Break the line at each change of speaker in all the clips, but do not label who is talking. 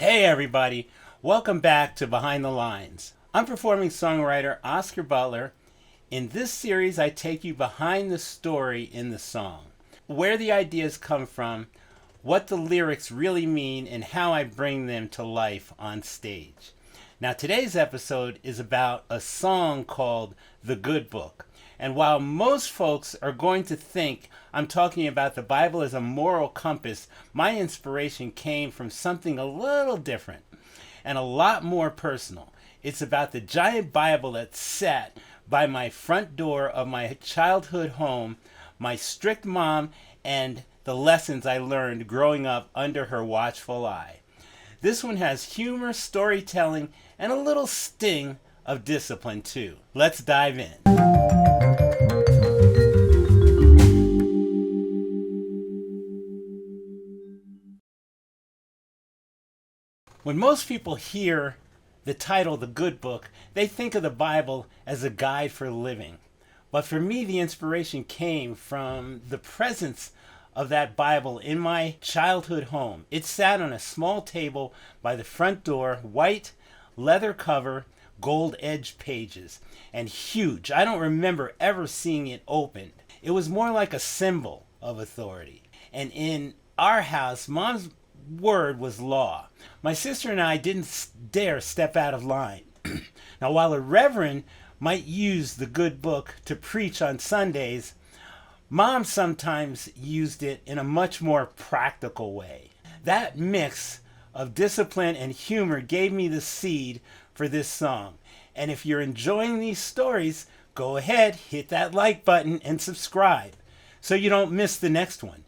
Hey everybody, welcome back to Behind the Lines. I'm performing songwriter Oscar Butler. In this series, I take you behind the story in the song, where the ideas come from, what the lyrics really mean, and how I bring them to life on stage. Now today's episode is about a song called The Good Book. And while most folks are going to think I'm talking about the Bible as a moral compass, my inspiration came from something a little different and a lot more personal. It's about the giant Bible that sat by my front door of my childhood home, my strict mom, and the lessons I learned growing up under her watchful eye. This one has humor, storytelling, and a little sting of discipline too. Let's dive in. When most people hear the title, The Good Book, they think of the Bible as a guide for living. But for me, the inspiration came from the presence of that Bible in my childhood home. It sat on a small table by the front door, white leather cover, gold edged pages, and huge. I don't remember ever seeing it opened. It was more like a symbol of authority. And in our house, Mom's word was law. My sister and I didn't dare step out of line. Now, while a reverend might use the good book to preach on Sundays, Mom sometimes used it in a much more practical way. That mix of discipline and humor gave me the seed for this song. And if you're enjoying these stories, go ahead, hit that like button and subscribe so you don't miss the next one.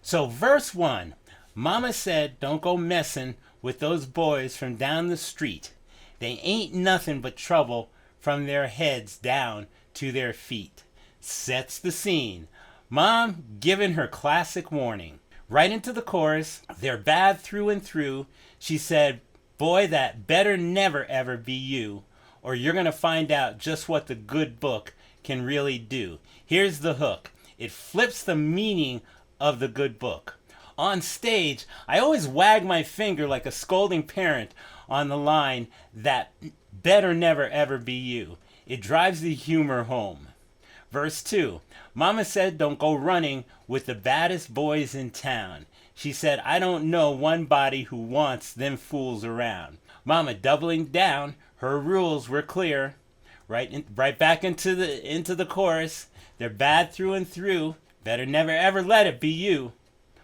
So verse 1, Mama said, don't go messing with those boys from down the street. They ain't nothing but trouble from their heads down to their feet. Sets the scene. Mom giving her classic warning. Right into the chorus, they're bad through and through. She said, boy, that better never ever be you, or you're going to find out just what the good book can really do. Here's the hook. It flips the meaning of the good book. On stage, I always wag my finger like a scolding parent on the line, that better never ever be you. It drives the humor home. Verse 2, Mama said don't go running with the baddest boys in town. She said I don't know one body who wants them fools around. Mama doubling down, her rules were clear. Right back into the chorus. They're bad through and through. Better never ever let it be you,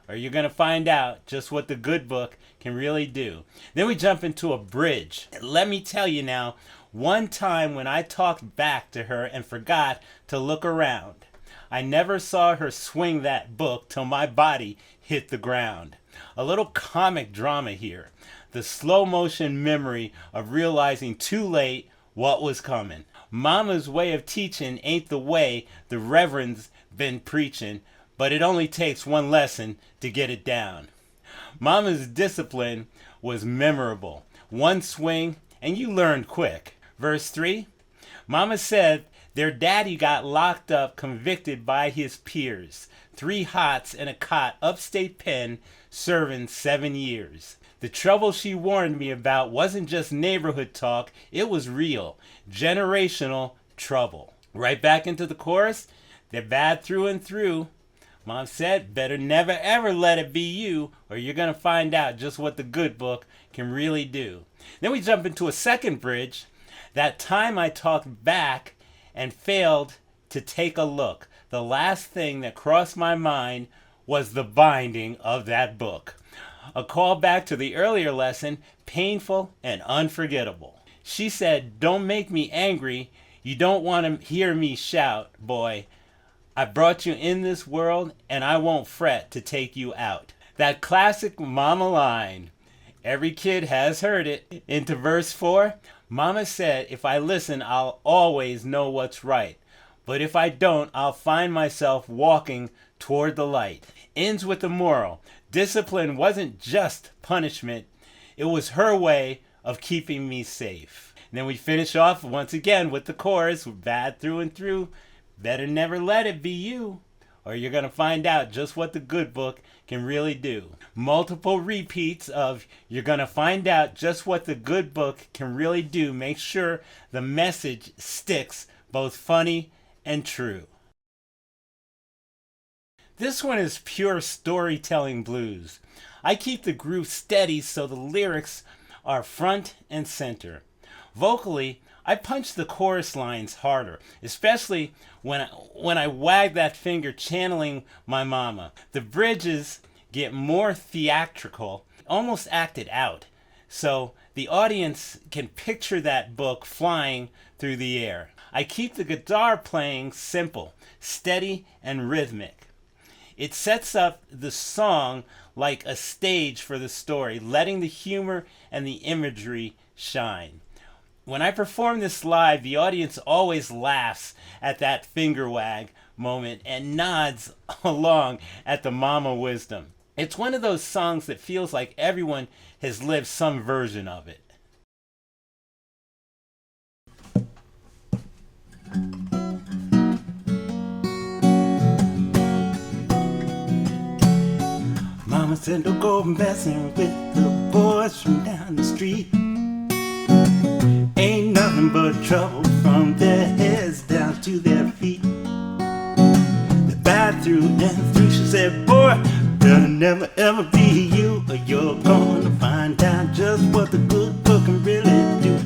or you're going to find out just what the good book can really do. Then we jump into a bridge. Let me tell you now, one time when I talked back to her and forgot to look around, I never saw her swing that book till my body hit the ground. A little comic drama here. The slow motion memory of realizing too late what was coming. Mama's way of teaching ain't the way the reverend's been preaching, but it only takes one lesson to get it down. Mama's discipline was memorable. One swing and you learned quick. Verse 3, Mama said their daddy got locked up, convicted by his peers. 3 hots and a cot, upstate pen, serving 7 years. The trouble she warned me about wasn't just neighborhood talk, it was real, generational trouble. Right back into the chorus, they're bad through and through. Mom said, better never ever let it be you, or you're going to find out just what the good book can really do. Then we jump into a second bridge. That time I talked back and failed to take a look. The last thing that crossed my mind was the binding of that book. A call back to the earlier lesson, painful and unforgettable. She said, don't make me angry. You don't want to hear me shout, boy. I brought you in this world and I won't fret to take you out. That classic mama line. Every kid has heard it. Into verse 4, Mama said, if I listen, I'll always know what's right. But if I don't, I'll find myself walking toward the light. Ends with the moral. Discipline wasn't just punishment. It was her way of keeping me safe. And then we finish off once again with the chorus. We're bad through and through. Better never let it be you, or you're going to find out just what the good book can really do. Multiple repeats of you're going to find out just what the good book can really do. Make sure the message sticks, both funny and true. This one is pure storytelling blues. I keep the groove steady so the lyrics are front and center. Vocally, I punch the chorus lines harder, especially when I wag that finger channeling my mama. The bridges get more theatrical, almost acted out, so the audience can picture that book flying through the air. I keep the guitar playing simple, steady, and rhythmic. It sets up the song like a stage for the story, letting the humor and the imagery shine. When I perform this live, the audience always laughs at that finger wag moment and nods along at the mama wisdom. It's one of those songs that feels like everyone has lived some version of it. Mama said don't go messing with the boys from down the street. Ain't nothing but trouble from their heads down to their feet. The bad through and through, she said, boy, better never ever be you, or you're gonna find out just what the good book can really do.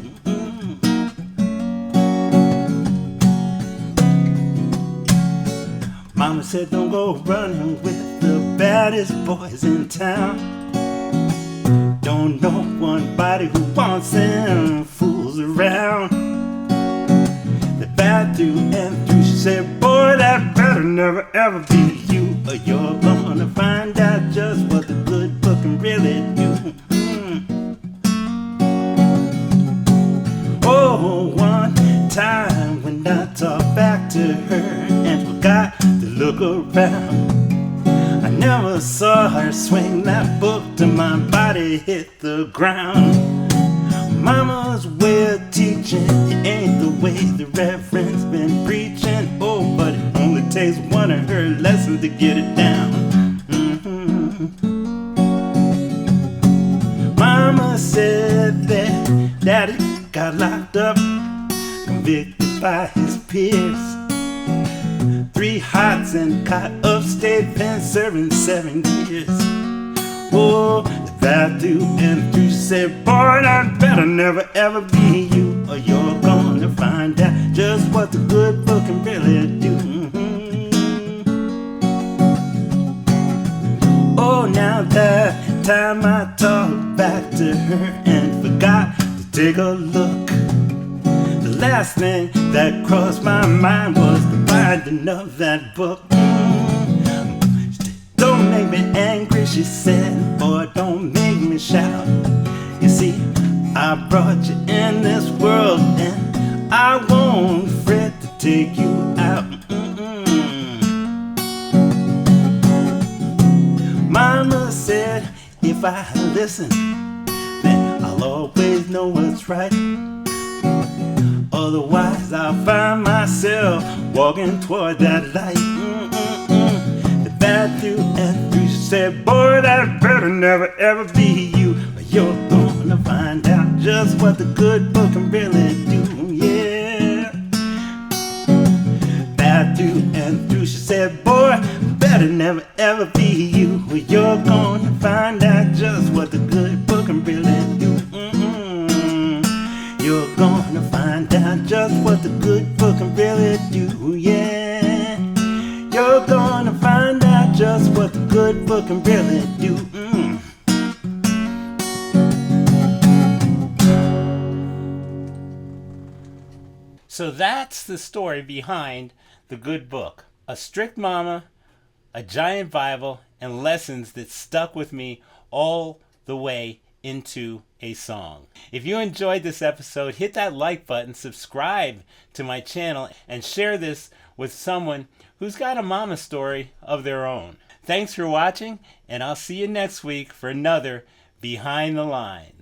Mama said don't go running with the baddest boys in town. Don't know one body who wants them fools around. The bad through and through, she said, boy, that better never ever be you, or you're gonna find out just what the good book can really do. Oh, one time when I talked back to her and forgot to look around, I never saw her swing that book till my body hit the ground. Mama's way of teaching, it ain't the way the reverend's been preaching. Oh, but it only takes one of her lessons to get it down. Mama said that Daddy got locked up, convicted by his peers. 3 hots and caught upstate pen, serving 7 years. Oh, the bad through and through, she said, boy, that better never ever be you, or you're gonna find out just what the good book can really do. Oh, now that time I talked back to her and forgot to take a look. The last thing that crossed my mind was the binding of that book. Don't make me angry, she said, boy, don't make me shout. You see, I brought you in this world and I won't fret to take you out. Mama said, if I listen, then I'll always know what's right. Otherwise I'll find myself walking toward that light. The bad through and through, she said, boy, that better never ever be you, or you're gonna find out just what the good book can really do. Yeah. Bad through and through, she said, boy, better never ever be you, or you're gonna find out just what the good book can really do. You're gonna find out just what the good book can really do, yeah. You're gonna find out just what the good book can really do. So that's the story behind the good book. A strict mama, a giant Bible, and lessons that stuck with me all the way into a song. If you enjoyed this episode, hit that like button, subscribe to my channel, and share this with someone who's got a mama story of their own. Thanks for watching, and I'll see you next week for another Behind the Line.